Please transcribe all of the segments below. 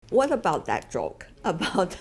What about that joke about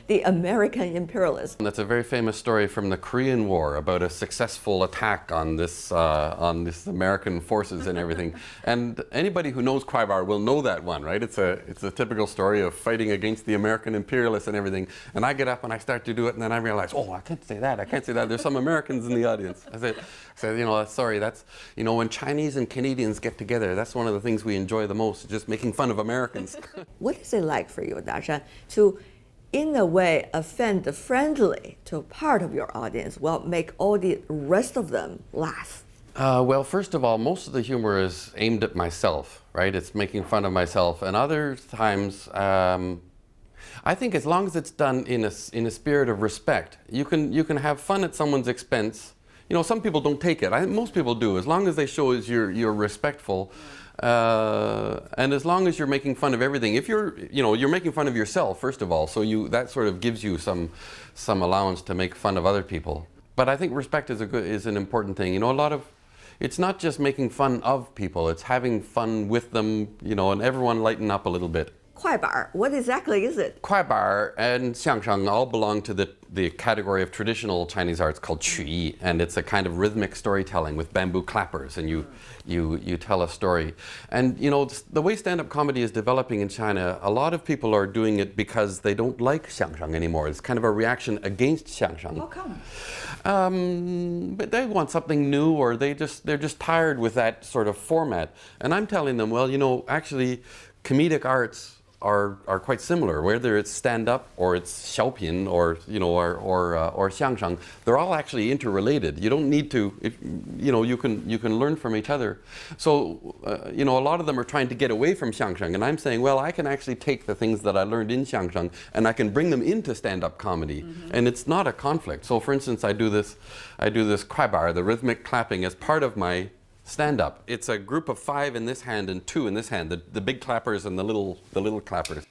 the American imperialists? That's a very famous story from the Korean War about a successful attack on this American forces and everything. And anybody who knows Qibar will know that one, right? It's a typical story of fighting against the American imperialists and everything. And I get up and I start to do it, and then I realize, oh, I can't say that. I can't say that. There's some Americans in the audience. I said, you know, sorry. That's, you know, when Chinese and Canadians get together, that's one of the things we enjoy the most, just making fun of Americans. What is it like for you, Shan, to, in a way, offend friendly to a part of your audience while make all the rest of them laugh? Well, first of all, most of the humor is aimed at myself, right? It's making fun of myself. And other times, I think as long as it's done in a spirit of respect, you can have fun at someone's expense. You know, some people don't take it. Most people do, as long as they show you're respectful. And as long as you're making fun of everything, if you're making fun of yourself, first of all, so that sort of gives you some allowance to make fun of other people. But I think respect is an important thing. You know, it's not just making fun of people, it's having fun with them, you know, and everyone lighten up a little bit. Qibar, what exactly is it? Qibar and xiangsheng all belong to the category of traditional Chinese arts called qu, and it's a kind of rhythmic storytelling with bamboo clappers, and you tell a story. And you know, the way stand-up comedy is developing in China, a lot of people are doing it because they don't like xiangsheng anymore. It's kind of a reaction against xiangsheng. How come? But they want something new, or they're just tired with that sort of format. And I'm telling them, well, you know, actually, comedic arts are quite similar, whether it's stand-up or it's xiaopin or or xiangsheng. They're all actually interrelated. You don't need to, you can learn from each other. So you know, a lot of them are trying to get away from xiangsheng, and I'm saying, well, I can actually take the things that I learned in xiangsheng and I can bring them into stand-up comedy, and it's not a conflict. So, for instance, I do this Qibar, the rhythmic clapping, as part of my stand-up. It's a group of 5 in this hand and 2 in this hand, the big clappers and the little clappers.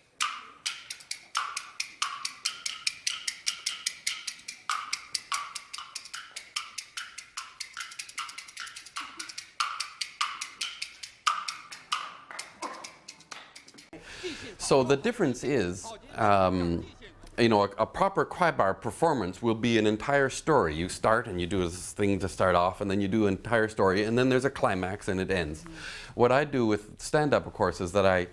So the difference is, you know, a proper Qibar performance will be an entire story. You start and you do this thing to start off, and then you do an entire story, and then there's a climax and it ends. What I do with stand-up, of course, is that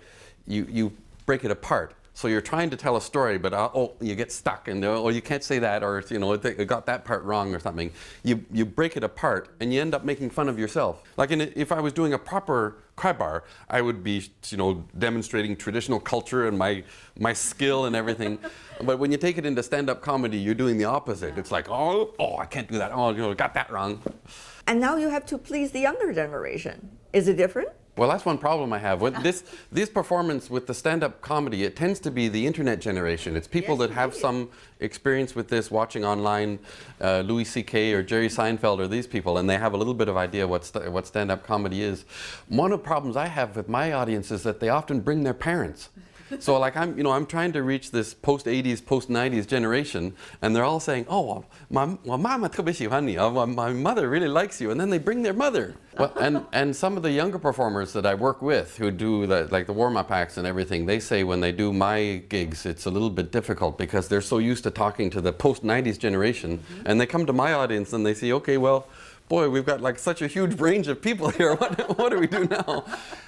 you break it apart. So you're trying to tell a story, but you get stuck, and you can't say that, or you know, it got that part wrong or something. You break it apart, and you end up making fun of yourself. Like if I was doing a proper Qibar, I would be, you know, demonstrating traditional culture and my skill and everything. But when you take it into stand-up comedy, you're doing the opposite. It's like, oh, I can't do that. Oh, you know, got that wrong. And now you have to please the younger generation. Is it different? Well, that's one problem I have. This performance with the stand-up comedy, it tends to be the internet generation. It's people that have some experience with this, watching online, Louis C.K. or Jerry Seinfeld or these people, and they have a little bit of idea what stand-up comedy is. One of the problems I have with my audience is that they often bring their parents. So like I'm trying to reach this post-80s, post-90s generation, and they're all saying, oh, my mama 特别喜欢你, my mother really likes you, and then they bring their mother. Well, and some of the younger performers that I work with who do like the warm-up acts and everything, they say when they do my gigs, it's a little bit difficult because they're so used to talking to the post-90s generation, and they come to my audience and they say, okay, well, boy, we've got like such a huge range of people here. What do we do now?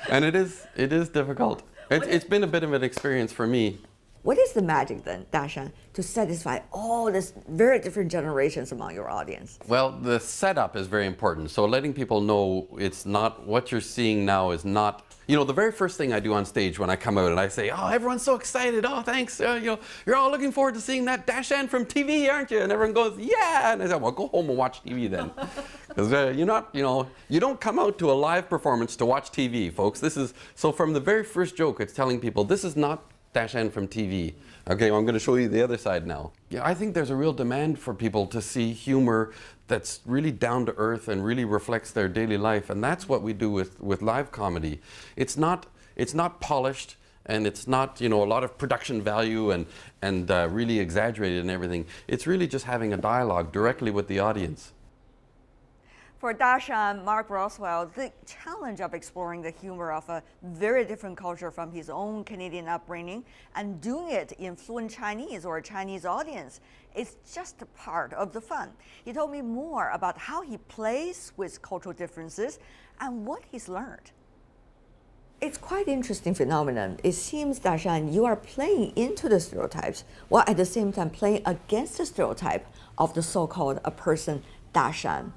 And it is difficult. It's been a bit of an experience for me. What is the magic then, Shan, to satisfy all these very different generations among your audience? Well, the setup is very important. So letting people know it's not, what you're seeing now is not, you know, the very first thing I do on stage when I come out and I say, oh, everyone's so excited, oh, thanks, you know, you're all looking forward to seeing that Shan from TV, aren't you? And everyone goes, yeah, and I say, well, go home and watch TV then. Because you don't come out to a live performance to watch TV, folks. So from the very first joke, it's telling people, this is not Shan from TV. Okay, well, I'm going to show you the other side now. Yeah, I think there's a real demand for people to see humor that's really down to earth and really reflects their daily life, and that's what we do with live comedy. It's not polished, and it's not, you know, a lot of production value and really exaggerated and everything. It's really just having a dialogue directly with the audience. For Dashan, Mark Rowswell, the challenge of exploring the humor of a very different culture from his own Canadian upbringing and doing it in fluent Chinese or a Chinese audience is just a part of the fun. He told me more about how he plays with cultural differences and what he's learned. It's quite interesting phenomenon. It seems, Dashan, you are playing into the stereotypes while at the same time playing against the stereotype of the so-called a person, Dashan.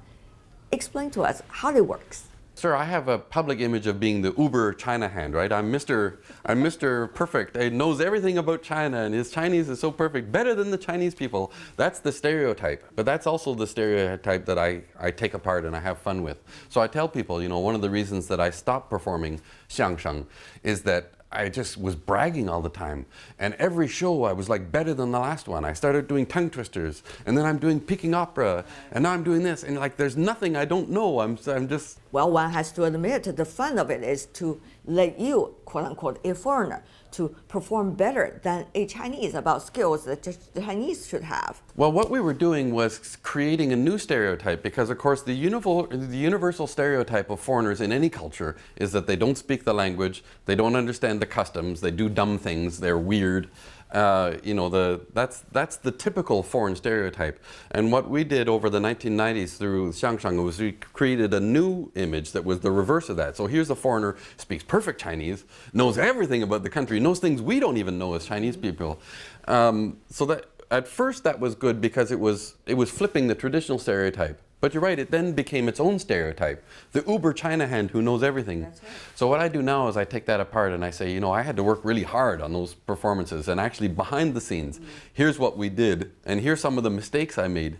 Explain to us how it works. Sir, I have a public image of being the uber China hand, right? I'm Mr. Perfect. He knows everything about China and his Chinese is so perfect, better than the Chinese people. That's the stereotype. But that's also the stereotype that I take apart and I have fun with. So I tell people, one of the reasons that I stopped performing xiangsheng is that I just was bragging all the time. And every show I was like better than the last one. I started doing tongue twisters, and then I'm doing Peking opera, and now I'm doing this. And like there's nothing I don't know. I'm just... Well, one has to admit the fun of it is to let you, quote unquote, a foreigner, to perform better than a Chinese about skills that just the Chinese should have. Well, what we were doing was creating a new stereotype because, of course, the universal stereotype of foreigners in any culture is that they don't speak the language, they don't understand the customs, they do dumb things, they're weird. That's the typical foreign stereotype. And what we did over the 1990s through xiangsheng was we created a new image that was the reverse of that. So here's a foreigner, speaks perfect Chinese, knows everything about the country, knows things we don't even know as Chinese people. So that at first that was good because it was flipping the traditional stereotype. But you're right, it then became its own stereotype. The uber China hand who knows everything. That's right. So what I do now is I take that apart and I say, I had to work really hard on those performances and actually behind the scenes, here's what we did and here's some of the mistakes I made.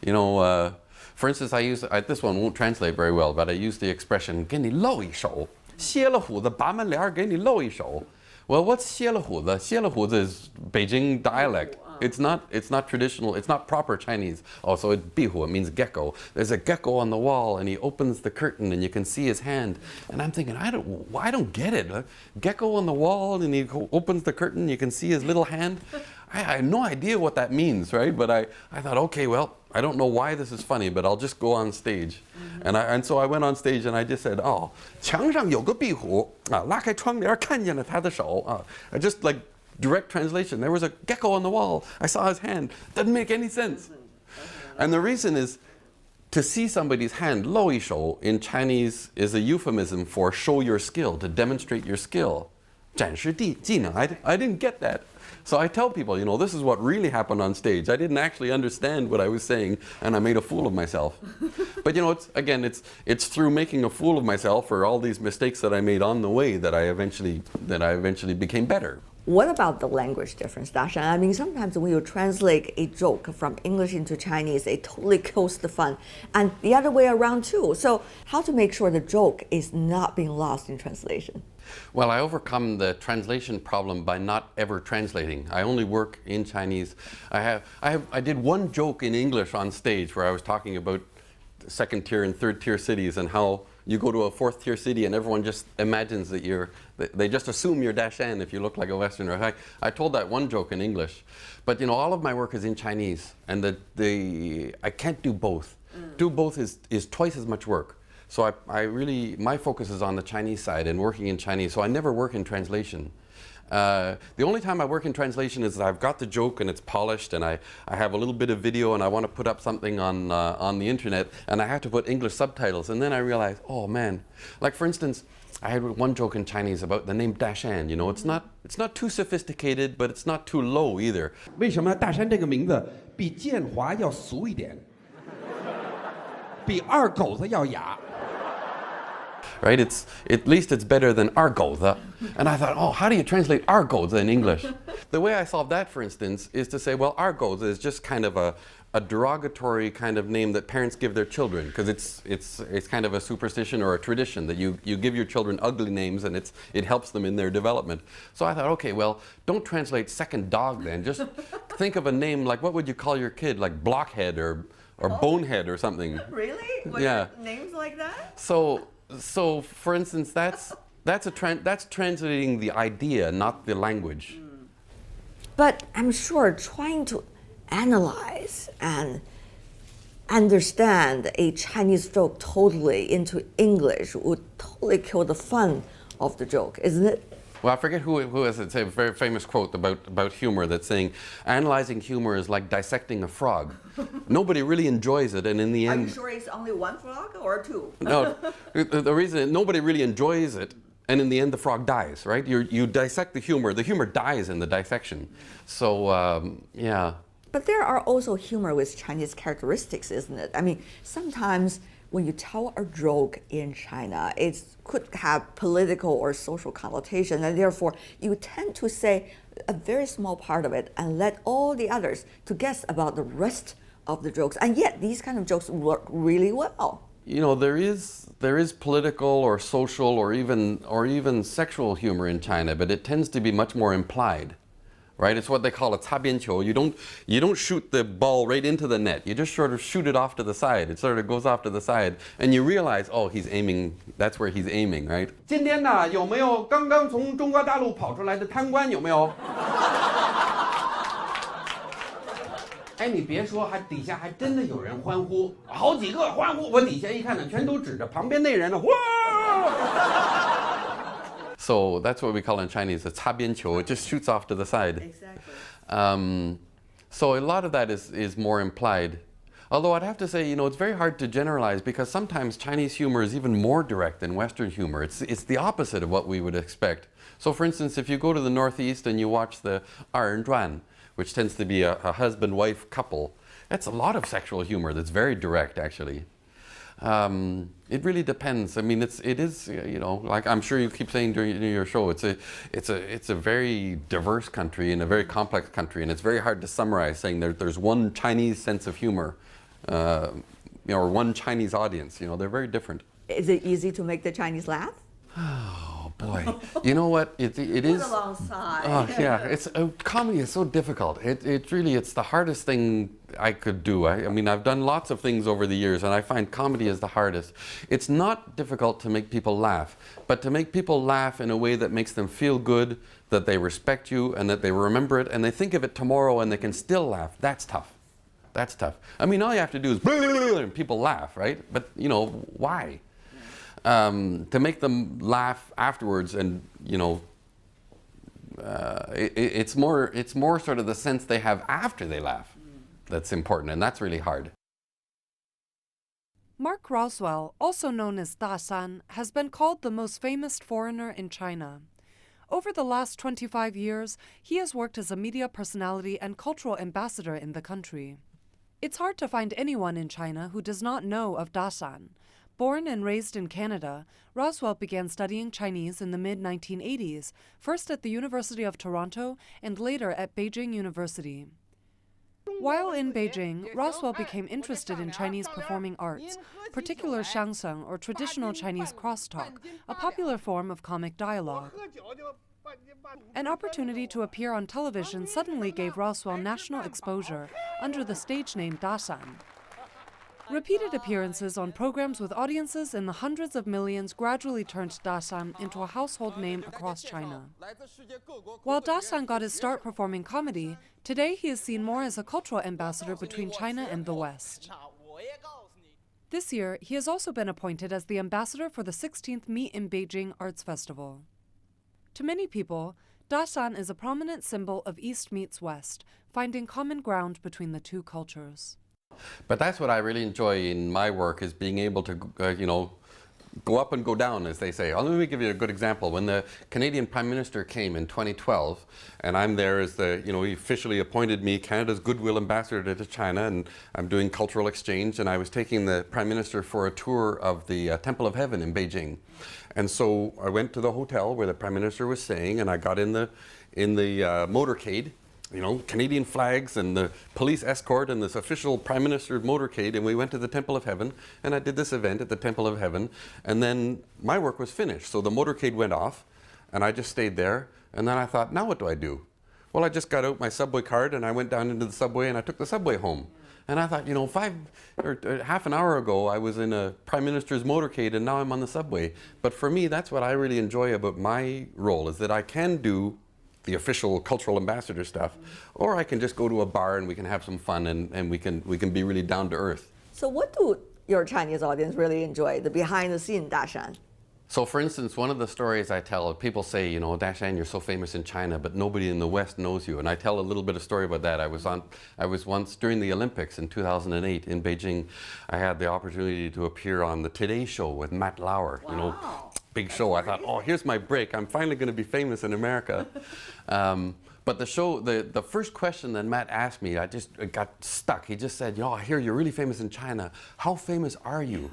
For instance, this one won't translate very well, but I use the expression, 给你露一手, 歇了胡子把门帘给你露一手. Well, what's 歇了胡子? 歇了胡子 is Beijing dialect. It's not traditional, it's not proper Chinese. Oh, so it's bihu, it means gecko. There's a gecko on the wall and he opens the curtain and you can see his hand. And I'm thinking, I don't get it. Gecko on the wall and he opens the curtain, you can see his little hand. I have no idea what that means, right? But I thought, okay, well, I don't know why this is funny, but I'll just go on stage. And so I went on stage and I just said, 墙上有个壁虎啊，拉开窗帘看见了他的手啊. I just like direct translation. There was a gecko on the wall. I saw his hand. Doesn't make any sense. And the reason is to see somebody's hand, 露一手 in Chinese is a euphemism for show your skill, to demonstrate your skill. 展示技能. I didn't get that. So I tell people, this is what really happened on stage. I didn't actually understand what I was saying, and I made a fool of myself. But it's through making a fool of myself or all these mistakes that I made on the way that I eventually became better. What about the language difference, Dashan? I mean, sometimes when you translate a joke from English into Chinese, it totally kills the fun. And the other way around too. So how to make sure the joke is not being lost in translation? Well, I overcome the translation problem by not ever translating. I only work in Chinese. I did one joke in English on stage where I was talking about second tier and third tier cities and how you go to a fourth tier city and everyone just imagines that they just assume you're Dashan if you look like a Westerner. I told that one joke in English. But all of my work is in Chinese and I can't do both. Do both is twice as much work. So my focus is on the Chinese side and working in Chinese. So I never work in translation. The only time I work in translation is that I've got the joke and it's polished and I have a little bit of video and I want to put up something on the internet and I have to put English subtitles and then I realize, oh man, like for instance, I had one joke in Chinese about the name Dashan. It's not too sophisticated, but it's not too low either. 为什么大山这个名字比建华要俗一点，比二狗子要雅？ Right? At least it's better than argoza. And I thought, how do you translate argoza in English? The way I solved that, for instance, is to say, well, argoza is just kind of a derogatory kind of name that parents give their children because it's kind of a superstition or a tradition that you give your children ugly names and it helps them in their development. So I thought, okay, well, don't translate second dog then. Just think of a name like, what would you call your kid? Like Blockhead or Bonehead or something. Really? Yeah. Names like that? So for instance, that's translating the idea, not the language. But I'm sure trying to analyze and understand a Chinese joke totally into English would totally kill the fun of the joke, isn't it? Well, I forget who has it. It's a very famous quote about humor that's saying, analyzing humor is like dissecting a frog. Nobody really enjoys it, and in the end... Are you sure it's only one frog or two? No, the reason nobody really enjoys it, and in the end the frog dies, right? You dissect the humor dies in the dissection. So, yeah. But there are also humor with Chinese characteristics, isn't it? I mean, sometimes when you tell a joke in China, it could have political or social connotation, and therefore you tend to say a very small part of it and let all the others to guess about the rest of the jokes. And yet these kind of jokes work really well. You know, there is political or social or even sexual humor in China, but it tends to be much more implied. Right, it's what they call a 擦边球. You don't shoot the ball right into the net. You just sort of shoot it off to the side. It sort of goes off to the side, and you realize, oh, he's aiming. That's where he's aiming, right? 今天呢，有没有刚刚从中国大陆跑出来的贪官？有没有？哎，你别说，底下还真的有人欢呼，好几个欢呼。我底下一看呢，全都指着旁边那人呢，哇！ So that's what we call in Chinese a 擦边球. It just shoots off to the side. Exactly. So a lot of that is more implied. Although I'd have to say, you know, it's very hard to generalize because sometimes Chinese humor is even more direct than Western humor. It's the opposite of what we would expect. So for instance, if you go to the Northeast and you watch the 二人转, which tends to be a husband-wife couple, that's a lot of sexual humor that's very direct, actually. It really depends. I mean, it is, you know, like I'm sure you keep saying during your show, it's a very diverse country and a very complex country, and it's very hard to summarize saying there's one Chinese sense of humor, you know, or one Chinese audience. You know, they're very different. Is it easy to make the Chinese laugh? Oh boy, you know what? It is. Put alongside. Oh yeah, comedy is so difficult. It's the hardest thing I could do. I mean, I've done lots of things over the years, and I find comedy is the hardest. It's not difficult to make people laugh, but to make people laugh in a way that makes them feel good, that they respect you, and that they remember it, and they think of it tomorrow, and they can still laugh. That's tough. That's tough. I mean, all you have to do is and people laugh, right? But you know why? To make them laugh afterwards, and you know, it's more sort of the sense they have after they laugh that's important, and that's really hard. Mark Rowswell, also known as Da Shan, has been called the most famous foreigner in China. Over the last 25 years, he has worked as a media personality and cultural ambassador in the country. It's hard to find anyone in China who does not know of Da Shan. Born and raised in Canada, Rowswell began studying Chinese in the mid-1980s, first at the University of Toronto and later at Beijing University. While in Beijing, Rowswell became interested in Chinese performing arts, particularly xiangsheng, or traditional Chinese crosstalk, a popular form of comic dialogue. An opportunity to appear on television suddenly gave Rowswell national exposure under the stage name Da Shan. Repeated appearances on programs with audiences in the hundreds of millions gradually turned Da Shan into a household name across China. While Da Shan got his start performing comedy, today he is seen more as a cultural ambassador between China and the West. This year, he has also been appointed as the ambassador for the 16th Meet in Beijing Arts Festival. To many people, Da Shan is a prominent symbol of East meets West, finding common ground between the two cultures. But that's what I really enjoy in my work, is being able to, you know, go up and go down, as they say. Let me give you a good example. When the Canadian Prime Minister came in 2012, and I'm there as the, you know, he officially appointed me Canada's Goodwill Ambassador to China, and I'm doing cultural exchange, and I was taking the Prime Minister for a tour of the Temple of Heaven in Beijing. And so I went to the hotel where the Prime Minister was staying, and I got in the motorcade, you know, Canadian flags and the police escort and this official Prime Minister's motorcade, and we went to the Temple of Heaven, and I did this event at the Temple of Heaven, and then my work was finished. So the motorcade went off, and I just stayed there, and then I thought, now what do I do? Well, I just got out my subway card, and I went down into the subway, and I took the subway home. And I thought, you know, half an hour ago, I was in a Prime Minister's motorcade, and now I'm on the subway. But for me, that's what I really enjoy about my role, is that I can do the official cultural ambassador stuff, or I can just go to a bar and we can have some fun, and we can be really down to earth. So what do your Chinese audience really enjoy, the behind the scene Dashan? So for instance, one of the stories I tell, people say, you know, Dashan, you're so famous in China, but nobody in the West knows you. And I tell a little bit of story about that. I was once during the Olympics in 2008 in Beijing. I had the opportunity to appear on the Today Show with Matt Lauer, you know, big show. I thought, oh, here's my break. I'm finally going to be famous in America. But the show, the first question that Matt asked me, I just got stuck. He just said, "Yo, I hear you're really famous in China. How famous are you?"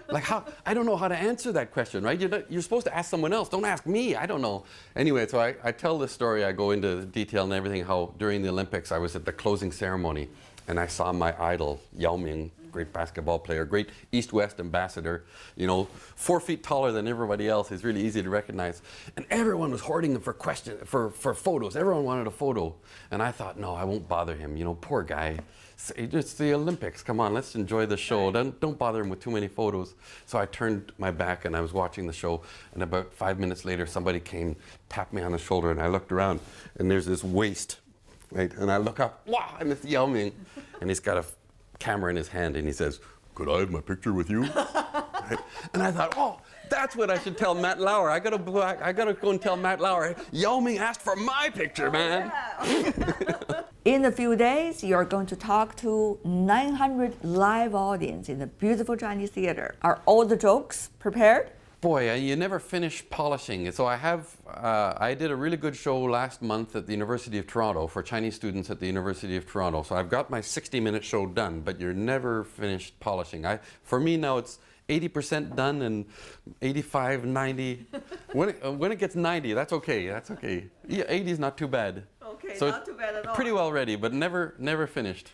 Like, how? I don't know how to answer that question, right? You're supposed to ask someone else. Don't ask me. I don't know. Anyway, so I tell this story. I go into detail and everything, how during the Olympics, I was at the closing ceremony, and I saw my idol, Yao Ming, great basketball player, great East-West ambassador, you know, 4 feet taller than everybody else. He's really easy to recognize. And everyone was hoarding him for photos. Everyone wanted a photo. And I thought, no, I won't bother him. You know, poor guy. It's the Olympics. Come on, let's enjoy the show. Don't bother him with too many photos. So I turned my back and I was watching the show. And about 5 minutes later, somebody came, tapped me on the shoulder, and I looked around. And there's this waist, right? And I look up, wow, and it's Yao Ming. And he's got a camera in his hand, and he says, "Could I have my picture with you?" Right? And I thought, oh, that's what I should tell Matt Lauer. I gotta go and tell Matt Lauer, Yao Ming asked for my picture, man. In a few days, you're going to talk to 900 live audience in a beautiful Chinese theater. Are all the jokes prepared? Boy, you never finish polishing. So I did a really good show last month at the University of Toronto for Chinese students at the University of Toronto. So I've got my 60-minute show done, but you're never finished polishing. For me now, it's 80% done and 85, 90. When it gets 90, that's okay. That's okay. Yeah, 80 is not too bad. Okay, so not too bad at all. Pretty well ready, but never finished.